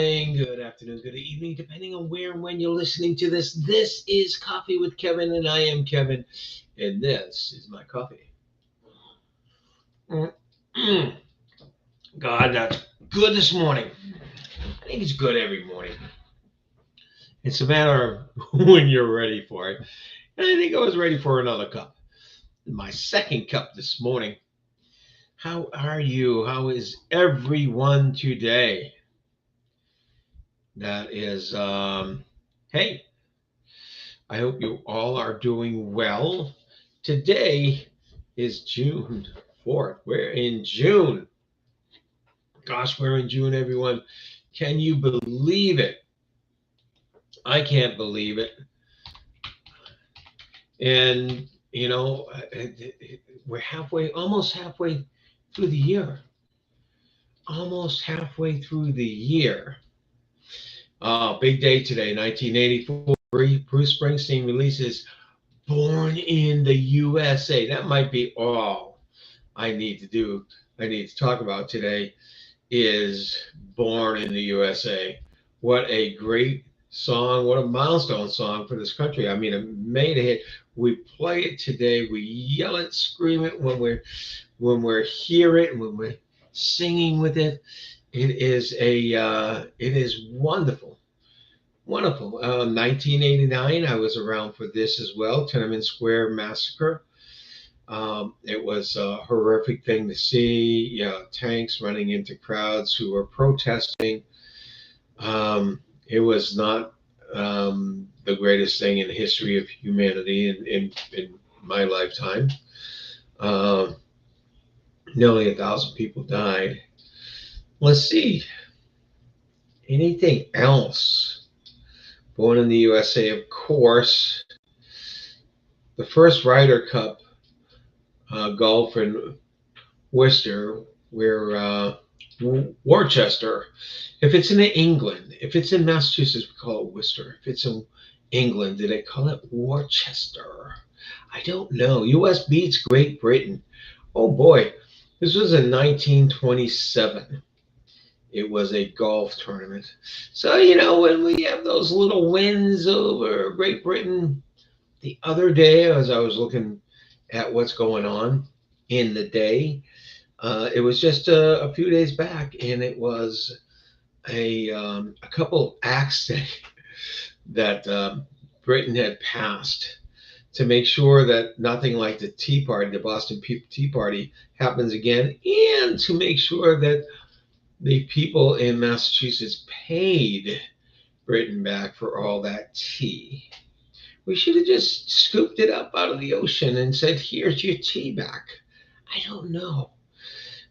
morning, good afternoon, good evening, depending on where and when you're listening to this. This is Coffee with Kevin, and I am Kevin, and this is my coffee. Mm. God, that's good this morning. I think it's good every morning. It's a matter of when you're ready for it. And I think I was ready for another cup. My second cup this morning. How are you? How is everyone today? That is, hey, I hope you all are doing well. Today is June 4th. We're in June. Gosh, we're in June, everyone. Can you believe it? I can't believe it. And, we're almost halfway through the year. Almost halfway through the year. Big day today, 1984. Bruce Springsteen releases Born in the USA. That might be all I need to do. I need to talk about today is Born in the USA. What a great song. What a milestone song for this country. I mean, it made a hit. We play it today. We yell it, scream it when we hear it, when we're singing with it. It is wonderful. Wonderful. 1989, I was around for this as well. Tiananmen Square massacre. It was a horrific thing to see. Tanks running into crowds who were protesting. It was not the greatest thing in the history of humanity in my lifetime. Um, Nearly 1,000 people died. Let's see. Anything else? Born in the USA, of course. The first Ryder Cup golf in Worcester, where Worcester. If it's in England, if it's in Massachusetts, we call it Worcester. If it's in England, do they call it Worcester? I don't know. U.S. beats Great Britain. Oh boy, this was in 1927. It was a golf tournament. So, when we have those little wins over Great Britain, the other day, as I was looking at what's going on in the day, it was just a few days back, and it was a couple acts that Britain had passed to make sure that nothing like the Tea Party, the Boston Tea Party, happens again, and to make sure that the people in Massachusetts paid Britain back for all that tea. We should have just scooped it up out of the ocean and said, here's your tea back. I don't know.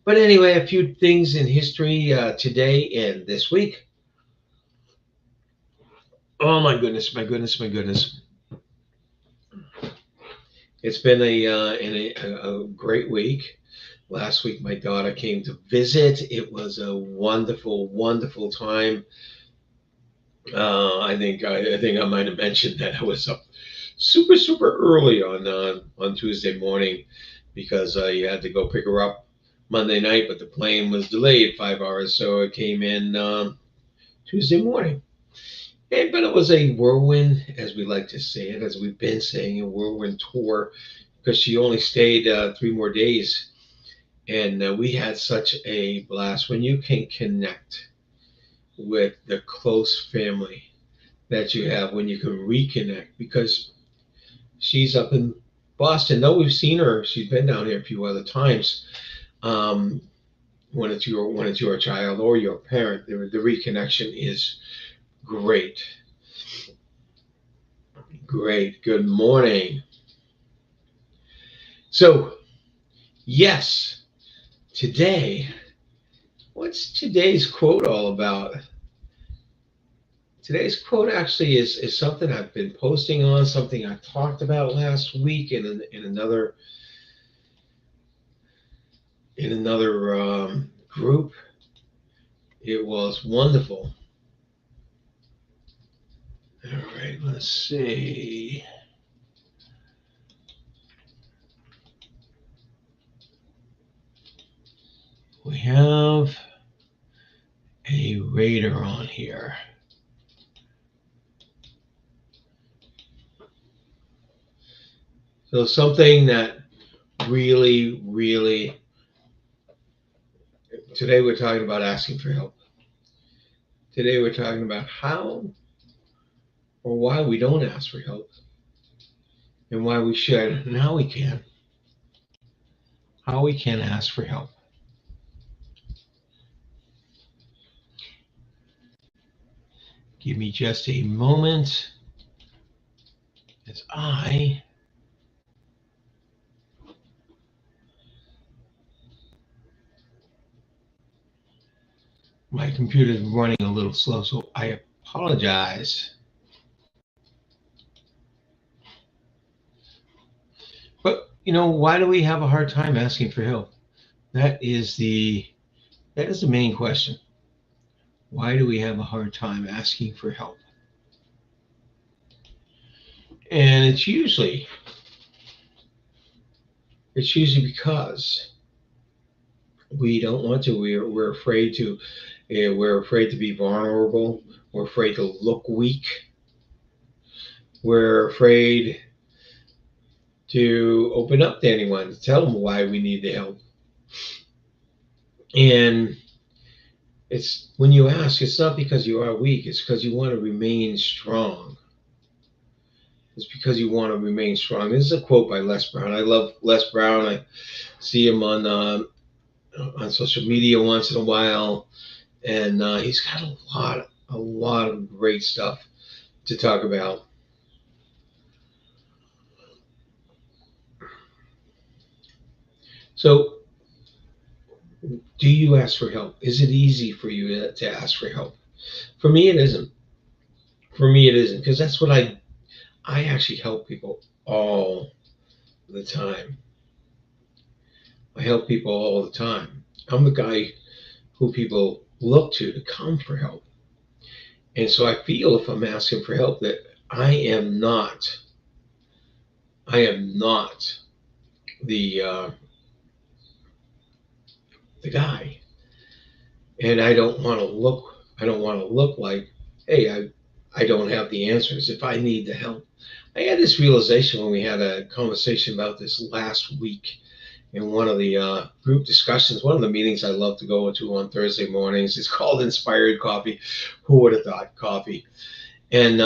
But anyway, a few things in history today and this week. Oh my goodness, my goodness, my goodness. It's been a great week. Last week, my daughter came to visit. It was a wonderful, wonderful time. I think I might have mentioned that I was up super, super early on Tuesday morning because I had to go pick her up Monday night, but the plane was delayed 5 hours, so it came in Tuesday morning. But it was a whirlwind, as we like to say it, as we've been saying, a whirlwind tour, because she only stayed 3 more days, and we had such a blast. When you can connect with the close family that you have, when you can reconnect, because she's up in Boston. Though we've seen her, she's been down here a few other times. Um, when it's your child or your parent, the reconnection is great. Great. Good morning. So, yes, today, what's today's quote all about? Today's quote actually is something I've been posting on, something I talked about last week in another group. It was wonderful. All right, let's see. We have a radar on here. So something that really, really, today we're talking about asking for help. Today we're talking about how or why we don't ask for help and why we should and how we can. How we can ask for help. Give me just a moment as my computer is running a little slow, so I apologize. But why do we have a hard time asking for help? That is the main question. Why do we have a hard time asking for help? And it's usually because we don't want to. We're afraid to. We're afraid to be vulnerable. We're afraid to look weak. We're afraid to open up to anyone, to tell them why we need the help. And it's when you ask, it's not because you are weak. It's because you want to remain strong. It's because you want to remain strong. This is a quote by Les Brown. I love Les Brown. I see him on social media once in a while, and he's got a lot of great stuff to talk about. So, do you ask for help? Is it easy for you to ask for help? For me, it isn't. For me, it isn't because that's what I actually help people all the time. I help people all the time. I'm the guy who people look to come for help. And so I feel if I'm asking for help that I am not I am not the guy, and I don't want to look like, hey, I don't have the answers if I need the help. I had this realization when we had a conversation about this last week in one of the group discussions, one of the meetings I love to go to on Thursday mornings. It's called Inspired Coffee. Who would have thought coffee? And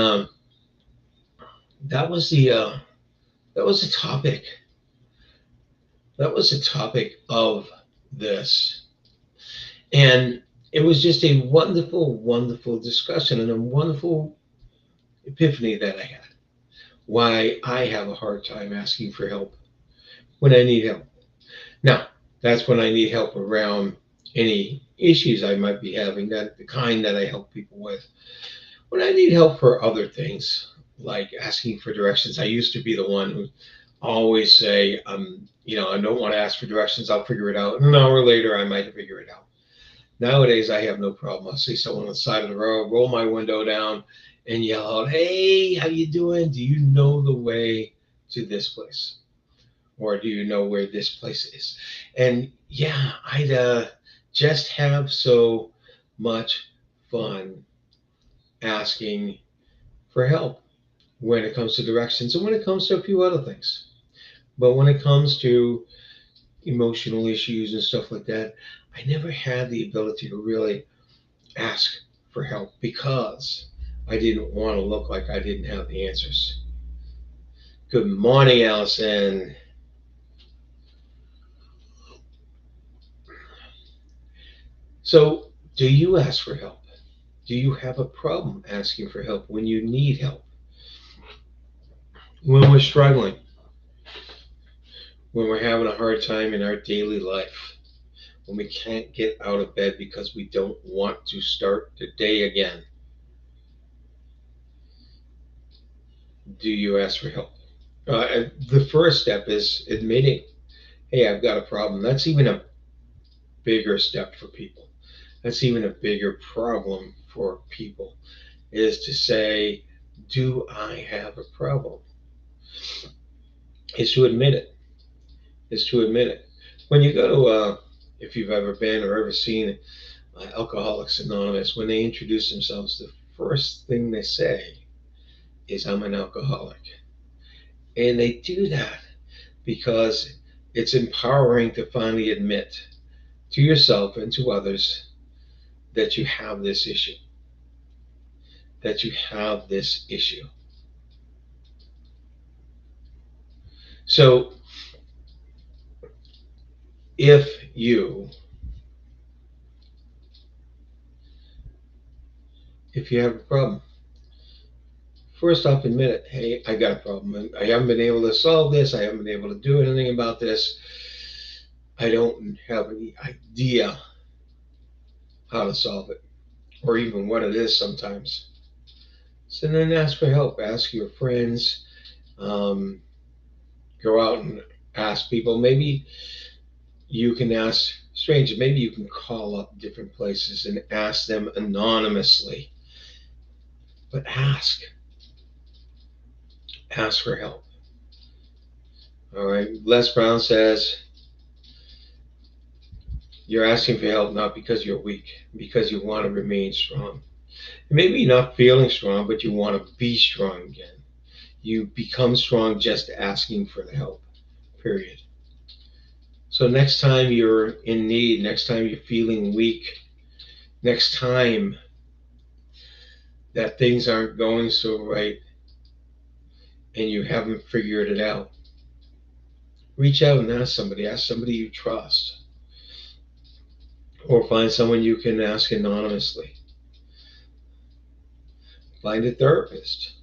that was the topic. That was the topic of this, and it was just a wonderful, wonderful discussion and a wonderful epiphany that I had. Why I have a hard time asking for help when I need help. Now, that's when I need help around any issues I might be having, that the kind that I help people with. When I need help for other things, like asking for directions, I used to be the one who always say, I don't want to ask for directions, I'll figure it out. And an hour later, I might figure it out. Nowadays, I have no problem. I'll see someone on the side of the road, roll my window down, and yell out, "Hey, how you doing? Do you know the way to this place, or do you know where this place is?" And yeah, I'd just have so much fun asking for help when it comes to directions and when it comes to a few other things. But when it comes to emotional issues and stuff like that, I never had the ability to really ask for help because I didn't want to look like I didn't have the answers. Good morning, Allison. So, do you ask for help? Do you have a problem asking for help when you need help? When we're struggling, when we're having a hard time in our daily life, when we can't get out of bed because we don't want to start the day again, do you ask for help? The first step is admitting, hey, I've got a problem. That's even a bigger step for people. That's even a bigger problem for people, is to say, do I have a problem? Is to admit it. Is to admit it. When you go to, if you've ever been or ever seen Alcoholics Anonymous, when they introduce themselves, the first thing they say is, I'm an alcoholic. And they do that because it's empowering to finally admit to yourself and to others that you have this issue. That you have this issue. So if you have a problem, first off, admit it. Hey, I got a problem. I haven't been able to solve this. I haven't been able to do anything about this. I don't have any idea how to solve it or even what it is sometimes. So then ask for help. Ask your friends. Um, Go out and ask people. Maybe you can ask strangers. Maybe you can call up different places and ask them anonymously. But ask. Ask for help. All right. Les Brown says, you're asking for help not because you're weak, because you want to remain strong. Maybe you're not feeling strong, but you want to be strong again. You become strong just asking for the help, period. So next time you're in need, next time you're feeling weak, next time that things aren't going so right and you haven't figured it out, reach out and ask somebody you trust, or find someone you can ask anonymously. Find a therapist.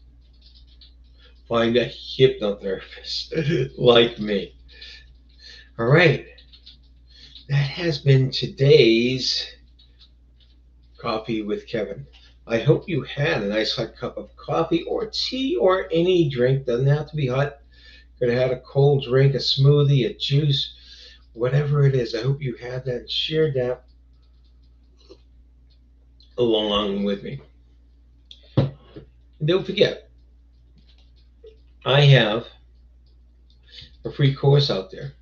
Find a hypnotherapist like me. All right. That has been today's Coffee with Kevin. I hope you had a nice hot cup of coffee or tea or any drink. Doesn't have to be hot. Could have had a cold drink, a smoothie, a juice, whatever it is. I hope you had that and shared that along with me. And don't forget, I have a free course out there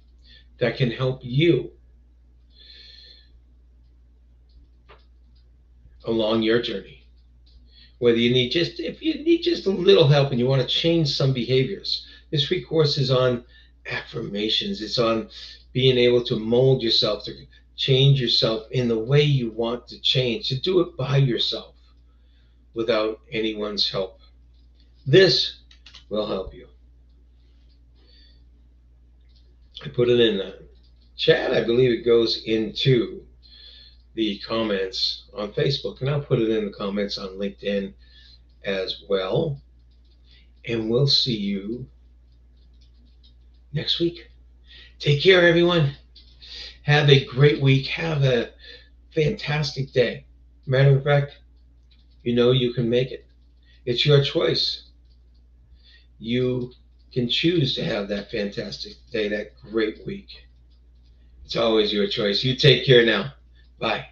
that can help you along your journey. Whether you need if you need just a little help and you want to change some behaviors, this free course is on affirmations. It's on being able to mold yourself, to change yourself in the way you want to change, to do it by yourself without anyone's help. This will help you. I put it in the chat. I believe it goes into the comments on Facebook, and I'll put it in the comments on LinkedIn as well. And we'll see you next week. Take care, everyone. Have a great week. Have a fantastic day. Matter of fact, you know you can make it. It's your choice. You can choose to have that fantastic day, that great week. It's always your choice. You take care now. Bye.